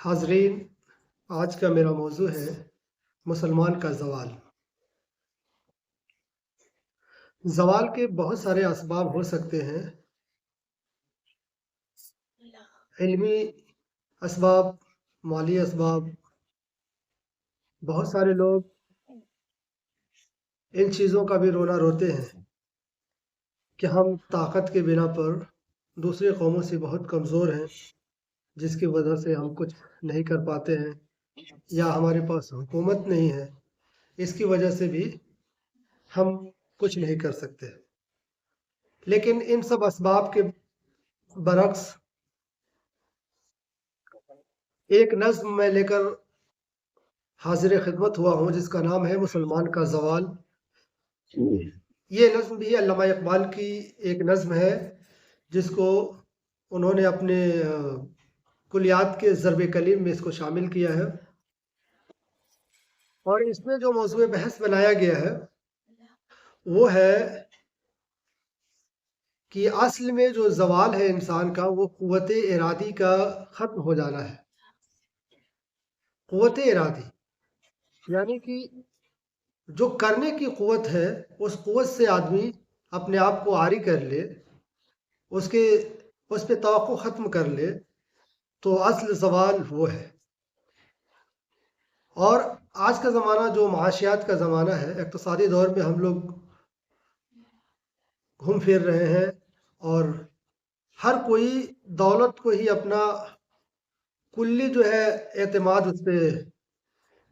حاضرین، آج کا میرا موضوع ہے مسلمان کا زوال۔ زوال کے بہت سارے اسباب ہو سکتے ہیں، علمی اسباب، مالی اسباب۔ بہت سارے لوگ ان چیزوں کا بھی رونا روتے ہیں کہ ہم طاقت کے بنا پر دوسری قوموں سے بہت کمزور ہیں، جس کی وجہ سے ہم کچھ نہیں کر پاتے ہیں، یا ہمارے پاس حکومت نہیں ہے، اس کی وجہ سے بھی ہم کچھ نہیں کر سکتے۔ لیکن ان سب اسباب کے برعکس ایک نظم میں لے کر حاضر خدمت ہوا ہوں، جس کا نام ہے مسلمان کا زوال۔ یہ نظم بھی علامہ اقبال کی ایک نظم ہے، جس کو انہوں نے اپنے کلیات کے ضرب کلیم میں اس کو شامل کیا ہے، اور اس میں جو موضوع بحث بنایا گیا ہے وہ ہے کہ اصل میں جو زوال ہے انسان کا، وہ قوت ارادی کا ختم ہو جانا ہے۔ قوت ارادی یعنی کہ جو کرنے کی قوت ہے، اس قوت سے آدمی اپنے آپ کو عاری کر لے، اس پہ توقع ختم کر لے، تو اصل زوال وہ ہے۔ اور آج کا زمانہ جو معاشیات کا زمانہ ہے، اقتصادی دور میں ہم لوگ گھوم پھر رہے ہیں، اور ہر کوئی دولت کو ہی اپنا کلی جو ہے اعتماد اس پہ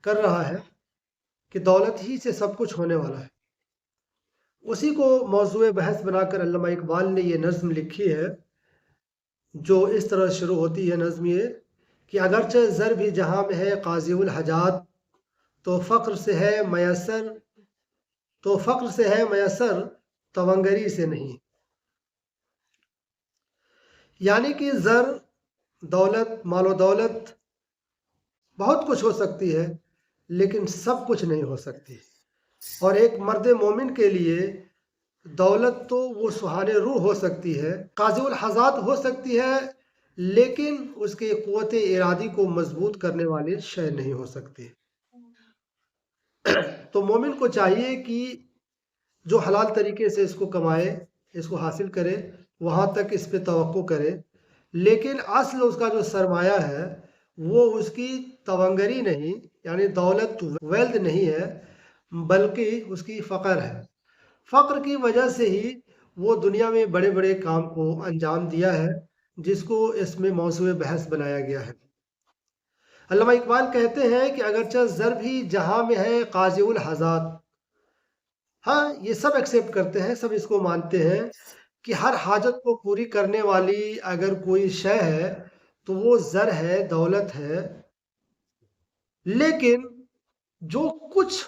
کر رہا ہے کہ دولت ہی سے سب کچھ ہونے والا ہے۔ اسی کو موضوع بحث بنا کر علامہ اقبال نے یہ نظم لکھی ہے، جو اس طرح شروع ہوتی ہے۔ نظم یہ کہ اگرچہ زر بھی جہاں میں ہے قاضی الحاجات، تو فقر سے ہے میسر توانگری سے نہیں۔ یعنی کہ زر، دولت، مال و دولت بہت کچھ ہو سکتی ہے، لیکن سب کچھ نہیں ہو سکتی۔ اور ایک مرد مومن کے لیے دولت تو وہ سہانے روح ہو سکتی ہے، قاضی الحاجات ہو سکتی ہے، لیکن اس کے قوت ارادی کو مضبوط کرنے والی شے نہیں ہو سکتی۔ تو مومن کو چاہیے کہ جو حلال طریقے سے اس کو کمائے، اس کو حاصل کرے، وہاں تک اس پہ توقع کرے، لیکن اصل اس کا جو سرمایہ ہے وہ اس کی توانگری نہیں، یعنی دولت، ویلتھ نہیں ہے، بلکہ اس کی فقر ہے۔ فقر کی وجہ سے ہی وہ دنیا میں بڑے بڑے کام کو انجام دیا ہے، جس کو اس میں موضوع بحث بنایا گیا ہے۔ علامہ اقبال کہتے ہیں کہ اگرچہ زر بھی جہاں میں ہے قاضی الحاجات، ہاں یہ سب ایکسیپٹ کرتے ہیں، سب اس کو مانتے ہیں کہ ہر حاجت کو پوری کرنے والی اگر کوئی شے ہے تو وہ زر ہے، دولت ہے، لیکن جو کچھ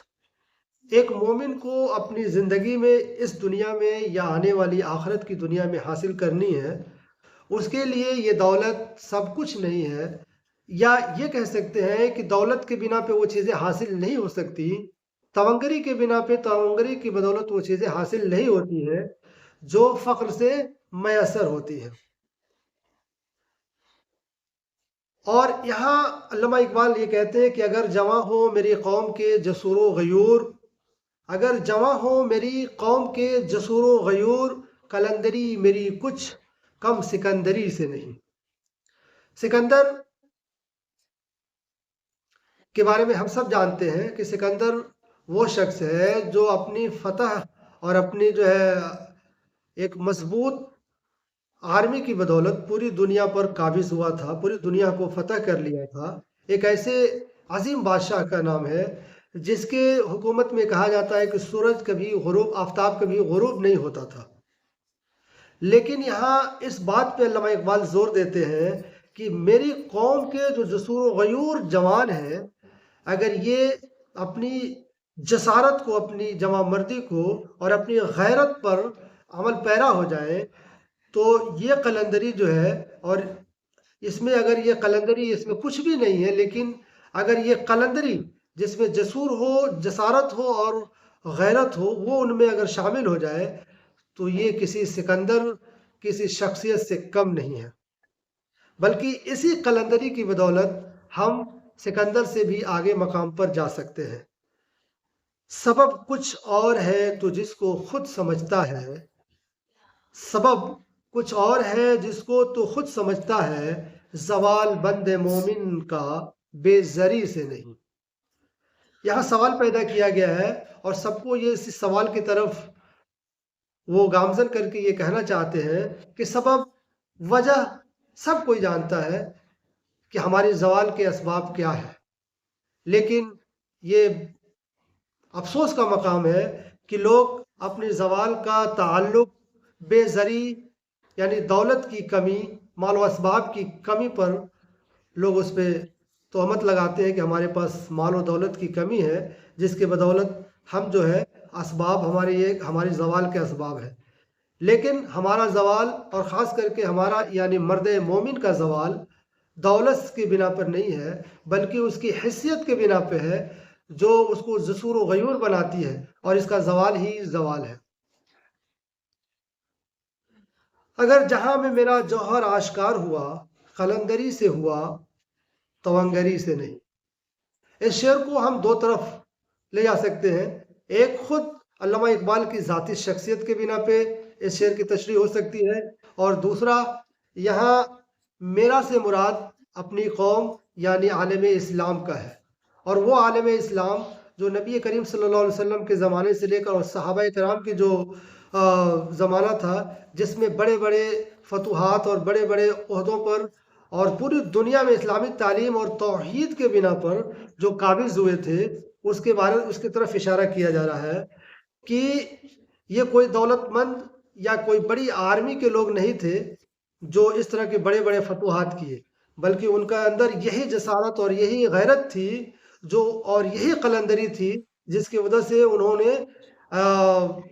ایک مومن کو اپنی زندگی میں اس دنیا میں یا آنے والی آخرت کی دنیا میں حاصل کرنی ہے، اس کے لیے یہ دولت سب کچھ نہیں ہے، یا یہ کہہ سکتے ہیں کہ دولت کے بنا پہ وہ چیزیں حاصل نہیں ہو سکتی، توانگری کے بنا پہ، توانگری کی بدولت وہ چیزیں حاصل نہیں ہوتی ہیں جو فقر سے میسر ہوتی ہیں۔ اور یہاں علامہ اقبال یہ کہتے ہیں کہ اگر جواں ہو میری قوم کے جسور و غیور، اگر جواں ہو میری قوم کے جسور و غیور، قلندری میری کچھ کم سکندری سے نہیں۔ سکندر کے بارے میں ہم سب جانتے ہیں کہ سکندر وہ شخص ہے جو اپنی فتح اور اپنی جو ہے ایک مضبوط آرمی کی بدولت پوری دنیا پر قابض ہوا تھا، پوری دنیا کو فتح کر لیا تھا۔ ایک ایسے عظیم بادشاہ کا نام ہے جس کے حکومت میں کہا جاتا ہے کہ سورج کبھی غروب، آفتاب کبھی غروب نہیں ہوتا تھا۔ لیکن یہاں اس بات پہ علامہ اقبال زور دیتے ہیں کہ میری قوم کے جو جسور و غیور جوان ہیں، اگر یہ اپنی جسارت کو، اپنی جمع مردی کو اور اپنی غیرت پر عمل پیرا ہو جائیں، تو یہ قلندری جو ہے، اور اس میں اگر یہ قلندری، اس میں کچھ بھی نہیں ہے، لیکن اگر یہ قلندری جس میں جسور ہو، جسارت ہو اور غیرت ہو، وہ ان میں اگر شامل ہو جائے تو یہ کسی سکندر، کسی شخصیت سے کم نہیں ہے، بلکہ اسی قلندری کی بدولت ہم سکندر سے بھی آگے مقام پر جا سکتے ہیں۔ سبب کچھ اور ہے تو جس کو خود سمجھتا ہے، سبب کچھ اور ہے جس کو تو خود سمجھتا ہے، زوال بند مومن کا بے زری سے نہیں۔ یہاں سوال پیدا کیا گیا ہے اور سب کو یہ اس سوال کی طرف وہ گامزن کر کے یہ کہنا چاہتے ہیں کہ سبب، وجہ سب کوئی جانتا ہے کہ ہماری زوال کے اسباب کیا ہے، لیکن یہ افسوس کا مقام ہے کہ لوگ اپنی زوال کا تعلق بے زری یعنی دولت کی کمی، مال و اسباب کی کمی پر لوگ اس پہ تہمت لگاتے ہیں کہ ہمارے پاس مال و دولت کی کمی ہے، جس کے بدولت ہم جو ہے اسباب ہماری زوال کے اسباب ہے۔ لیکن ہمارا زوال، اور خاص کر کے ہمارا یعنی مرد مومن کا زوال، دولت کی بنا پر نہیں ہے بلکہ اس کی حیثیت کے بنا پہ ہے، جو اس کو جسور و غیور بناتی ہے، اور اس کا زوال ہی زوال ہے۔ اگر جہاں میں میرا جوہر آشکار ہوا، قلندری سے ہوا توانگری سے نہیں۔ اس شعر کو ہم دو طرف لے جا سکتے ہیں۔ ایک خود علامہ اقبال کی ذاتی شخصیت کے بنا پہ اس شعر کی تشریح ہو سکتی ہے، اور دوسرا یہاں میرا سے مراد اپنی قوم یعنی عالم اسلام کا ہے، اور وہ عالم اسلام جو نبی کریم صلی اللہ علیہ وسلم کے زمانے سے لے کر اور صحابہ کرام کی جو زمانہ تھا، جس میں بڑے بڑے فتوحات اور بڑے بڑے عہدوں پر اور پوری دنیا میں اسلامی تعلیم اور توحید کے بنا پر جو قابض ہوئے تھے، اس کی طرف اشارہ کیا جا رہا ہے کہ یہ کوئی دولت مند یا کوئی بڑی آرمی کے لوگ نہیں تھے جو اس طرح کے بڑے بڑے فتوحات کیے، بلکہ ان کا اندر یہی جسارت اور یہی غیرت تھی اور یہی قلندری تھی جس کی وجہ سے انہوں نے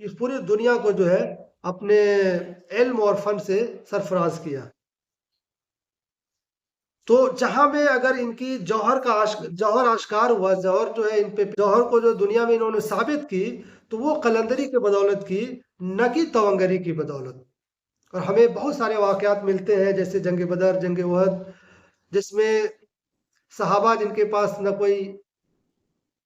اس پوری دنیا کو جو ہے اپنے علم اور فن سے سرفراز کیا۔ تو جہاں میں اگر ان کی جوہر آشکار ہوا، جوہر جو ہے ان پہ جوہر کو جو دنیا میں انہوں نے ثابت کی، تو وہ قلندری کے بدولت کی، نہ کہ توانگری کی بدولت۔ اور ہمیں بہت سارے واقعات ملتے ہیں جیسے جنگ بدر، جنگ احد، جس میں صحابہ جن کے پاس نہ کوئی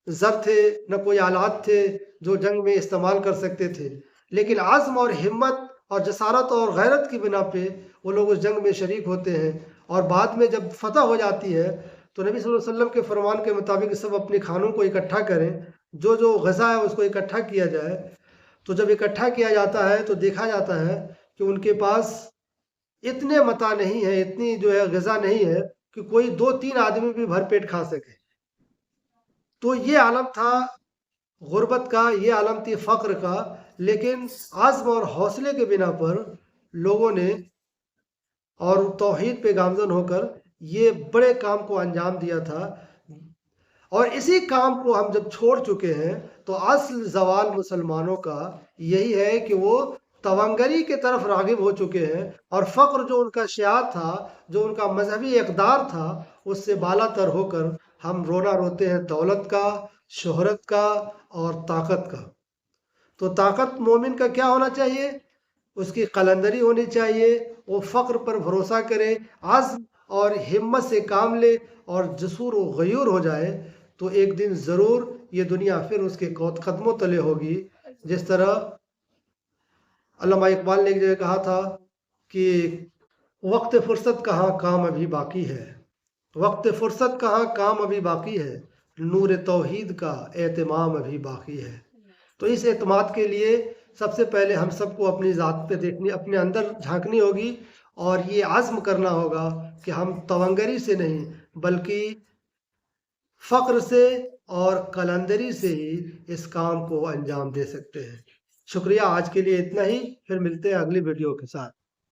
زر تھے نہ کوئی آلات تھے جو جنگ میں استعمال کر سکتے تھے، لیکن عزم اور ہمت اور جسارت اور غیرت کی بنا پہ وہ لوگ اس جنگ میں شریک ہوتے ہیں، اور بعد میں جب فتح ہو جاتی ہے تو نبی صلی اللہ علیہ وسلم کے فرمان کے مطابق سب اپنے کھانوں کو اکٹھا کریں، جو غذا ہے اس کو اکٹھا کیا جائے۔ تو جب اکٹھا کیا جاتا ہے تو دیکھا جاتا ہے کہ ان کے پاس اتنے متاع نہیں ہے، اتنی جو ہے غذا نہیں ہے کہ کوئی 2-3 آدمی بھی بھر پیٹ کھا سکے۔ تو یہ عالم تھا غربت کا، یہ عالم تھی فقر کا، لیکن عزم اور حوصلے کے بنا پر لوگوں نے اور توحید پہ گامزن ہو کر یہ بڑے کام کو انجام دیا تھا۔ اور اسی کام کو ہم جب چھوڑ چکے ہیں تو اصل زوال مسلمانوں کا یہی ہے کہ وہ توانگری کے طرف راغب ہو چکے ہیں، اور فقر جو ان کا شعار تھا، جو ان کا مذہبی اقدار تھا، اس سے بالا تر ہو کر ہم رونا روتے ہیں دولت کا، شہرت کا اور طاقت کا۔ تو طاقت مومن کا کیا ہونا چاہیے؟ اس کی قلندری ہونی چاہیے، وہ فقر پر بھروسہ کرے، عزم اور ہمت سے کام لے اور جسور و غیور ہو جائے، تو ایک دن ضرور یہ دنیا پھر اس کے قدموں تلے ہوگی۔ جس طرح علامہ اقبال نے ایک جگہ کہا تھا کہ وقت فرصت کہاں، کام ابھی باقی ہے، وقت فرصت کہاں، کام ابھی باقی ہے، نور توحید کا اہتمام ابھی باقی ہے۔ تو اس اعتماد کے لیے سب سے پہلے ہم سب کو اپنی ذات پہ دیکھنی، اپنے اندر جھانکنی ہوگی، اور یہ عزم کرنا ہوگا کہ ہم توانگری سے نہیں بلکہ فقر سے اور قلندری سے ہی اس کام کو انجام دے سکتے ہیں۔ شکریہ، آج کے لیے اتنا ہی، پھر ملتے ہیں اگلی ویڈیو کے ساتھ۔